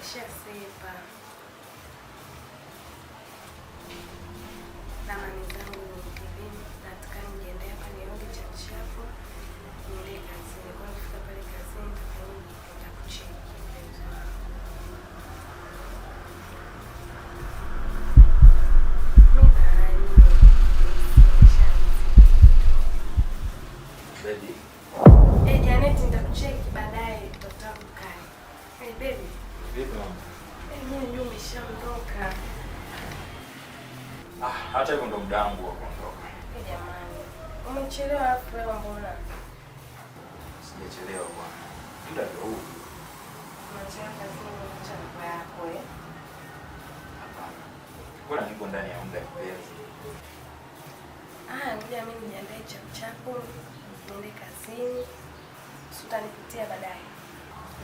Nimeshasepa. Na mami zangu hivi nataka niende hapa nioge chachapo. Niende kazini. Kwa kufika pale kazini nitakucheki. Baby. Janet nitakucheki baadaye tutakukaa. Hey baby. Vipi mama? Mimi ndio nimeshaondoka. Hata hivyo ndo muda wangu wa kuondoka. Jamani. Umechelewa hapo leo mbona? Sijachelewa bwana. Muda ndio huu. Unachelewa kazini mchana yako Hapana. Bora niko ndani ya muda mpenzi. Ngoja mimi nijiandae chapo. Niende kazini. Utanipitia baadaye.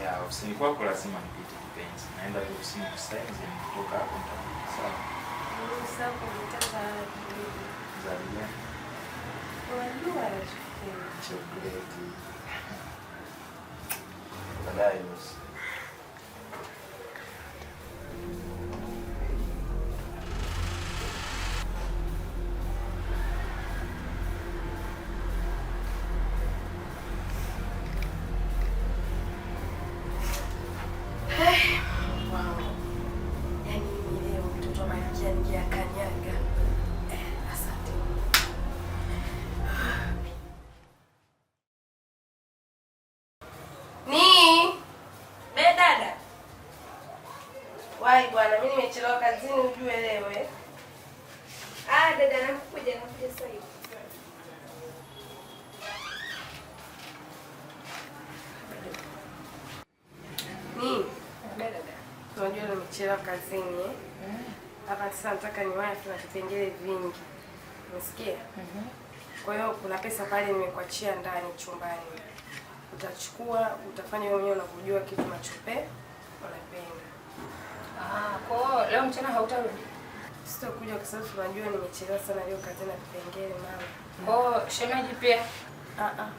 Ya, ofisini kwako lazima nipite kipenzi. Naenda tu ofisini sasa hivi nitoka hapo nitakuja. Sawa. Sasa kunitaka Zalia. unajua Chocolate. Baadaye basi. Wai bwana, mimi nimechelewa kazini ujue leo dada nakuja sasa hivi. Dada. Unajua nimechelewa kazini. Hapa sasa nataka niwahi na vipengele vingi. Unasikia? Kwa hiyo kuna pesa pale nimekuachia ndani chumbani. Utachukua, utafanya wewe mwenyewe unakujua kitu unachope, unapenda. Kwa hiyo leo mchana hautarudi? Sitakuja kwa sababu unajua nimechelewa sana leo kazini na vipengele mama. Kwa hiyo shemeji pia?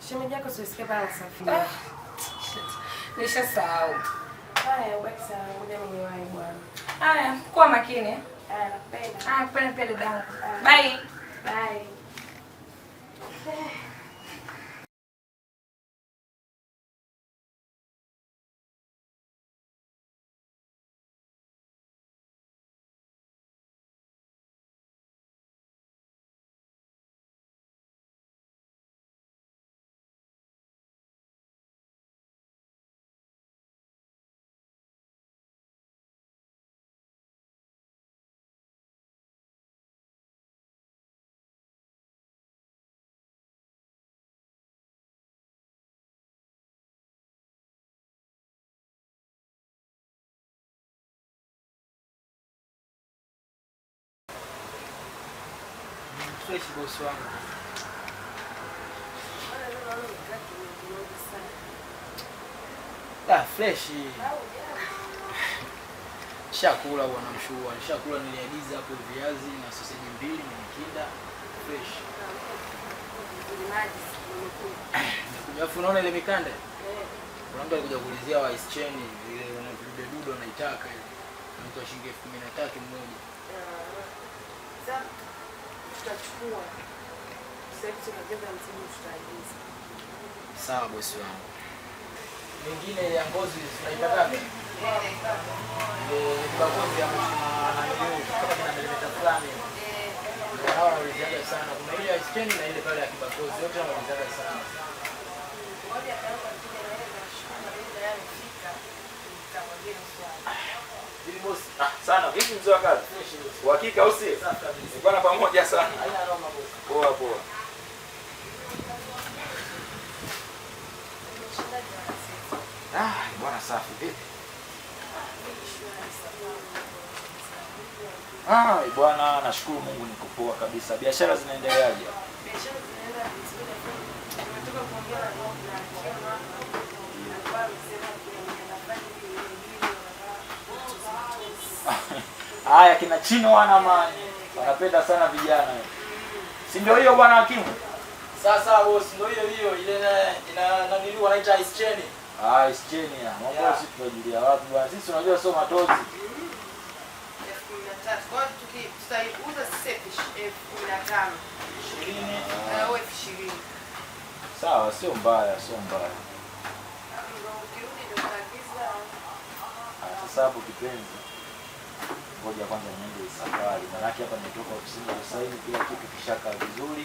Shemeji yako siwesikia pala safari. Nishasahau. Haya, ubaki sawa, ngoja mimi niwahi bwana. Haya, kuwa makini. Napenda. Nakupenda pia dadangu. Bye. Bye. Fresh boss wangu. Fresh. Shakula bwana mshua. Shakula niliagiza hapo viazi na sausage mbili na mkinda. Fresh. Alafu unaona ile mikanda? Kuna mtu alikuja kuulizia wa ice chain ile dudu anaitaka ile. Mtu wa shilingi 13,000 mmoja. Tutachukua. Sasa tunabeba mzigo tutaagiza. Sawa bosi wangu. Mengine ya ngozi tunaipata wapi? Ngozi ya mshina na ndio kama kuna milimita fulani. Hawa wanaulizana sana. Kuna ile ya skin na ile pale ya kibakozi. Yote wanaulizana sana. Moja kama kile naweza shukuru ile yamefika. Nitamwambia swali. Hivi bosi. Sana vipi mzee wa kazi? Uhakika au si? Bwana pamoja sana. Haina noma bosi. Poa poa. Bwana safi vipi? Bwana nashukuru Mungu niko poa kabisa. Biashara zinaendeleaje? Biashara zinaenda vizuri. Nimetoka kuongea na Haya kina Chino wana mani. Wanapenda sana vijana. Si ndio hiyo bwana Hakimu? Sasa boss ndio hiyo ile ina naniliwa wanaita ice chain. Isicheni ya. Mambo sisi tunajulia wapi bwana? Sisi unajua sio matozi. 13,000. Kwa hiyo tutaiuza sisi 15,000. 20 au 20. Sawa, sio mbaya, sio mbaya. Ukirudi ndio utaagiza. Sasa hapo kipenzi. Ngoja kwanza niende safari. Maana hapa nimetoka ofisini na saini kila kitu kishaka vizuri.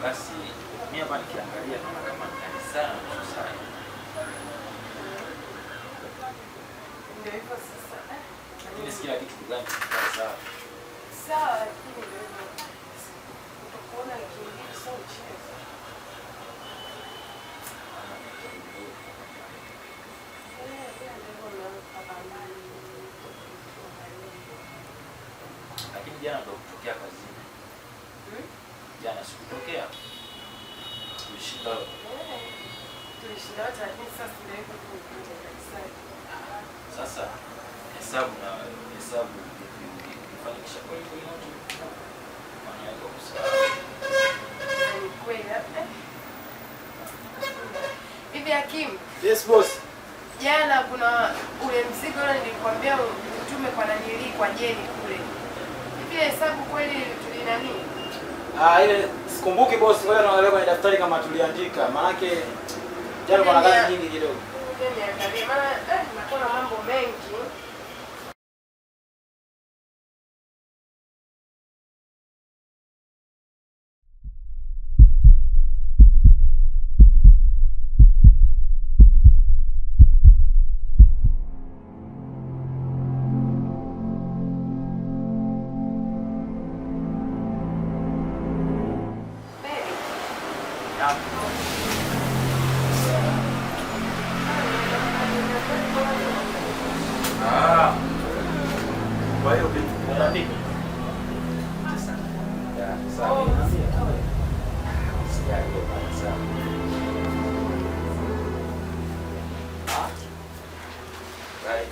Basi mimi hapa nikiangalia kama ni sana sana. Ndio hivyo sasa. Lakini sikia kitu gani sawa. Sawa, lakini ndio hivyo. Utakuona kiingia sio mchezo. Lakini jana ndo kutokea kazini. Jana sikutokea. Tulishinda. Tulishinda lakini sasa ndio hivyo tunakuja kabisa. Sasa hesabu kufanikisha kwa hiyo yote. Maana yako kusahau. Ni kweli hapa. Bibi Hakim. Yes boss. Jana kuna ule mzigo ule nilikwambia utume kwa nanili kwa Jeni kule. Hivi hesabu kweli tulinani? Ile sikumbuki boss, ngoja naangalia kwenye daftari kama tuliandika. Maana yake jana kuna kazi nyingi kidogo. Mimi niangalie maana nakuwa na mambo mengi. Kwa hiyo unaandika. Sasa. Ya, sawa. Sijaje bana sawa. Right.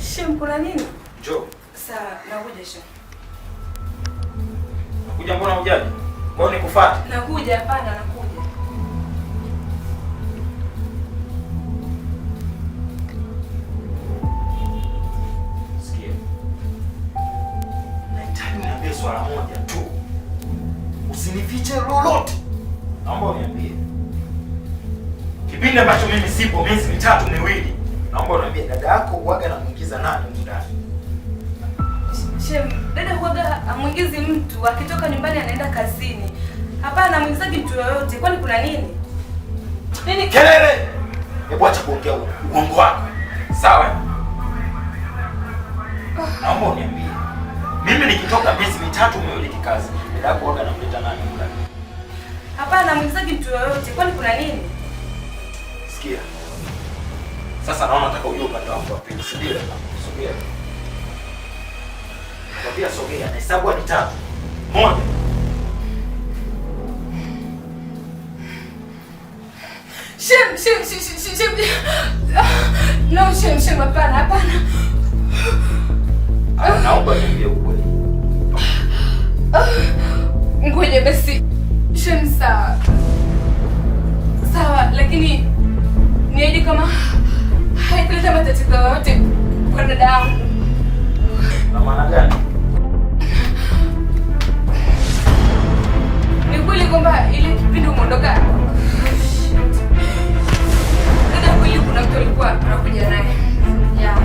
Shem, kuna nini? Njoo. Sawa, nakuja Shem. Nakuja mbona hujaje? Kwa hiyo nikufuate? Nakuja, hapana nakuja. Sikia. Nahitaji uniambie swala moja tu. Usinifiche lolote. Naomba uniambie. Kipindi ambacho mimi sipo miezi mitatu miwili. Naomba uniambie dada yako huaga anamuingiza nani ndani? Shem, dada huaga amuingizi mtu akitoka nyumbani anaenda kazini. Hapana, amuingizaji mtu yoyote. Kwani kuna nini? Nini? Kelele! Hebu acha kuongea uongo wako. Sawa? Naomba uniambie. Mimi nikitoka miezi mitatu miwili kikazi, dada yako huaga anamleta nani ndani? Hapana, amuingizaji mtu yoyote. Kwani kuna nini? Sikia. Sasa naona nataka ujue upande wangu wa pili. Subiri. Subiri. Nakwambia sogea, na hesabu hadi 3. 1. Shem. No, Shem, hapana. Naomba niambie ukweli. Ngoja basi. Shem, sawa, lakini niaje kama haikuleta matatizo yoyote kwa dada yangu. Na maana gani? Ni kweli kwamba ile kipindi umeondoka, dada kweli kuna mtu alikuwa anakuja naye. Yeah.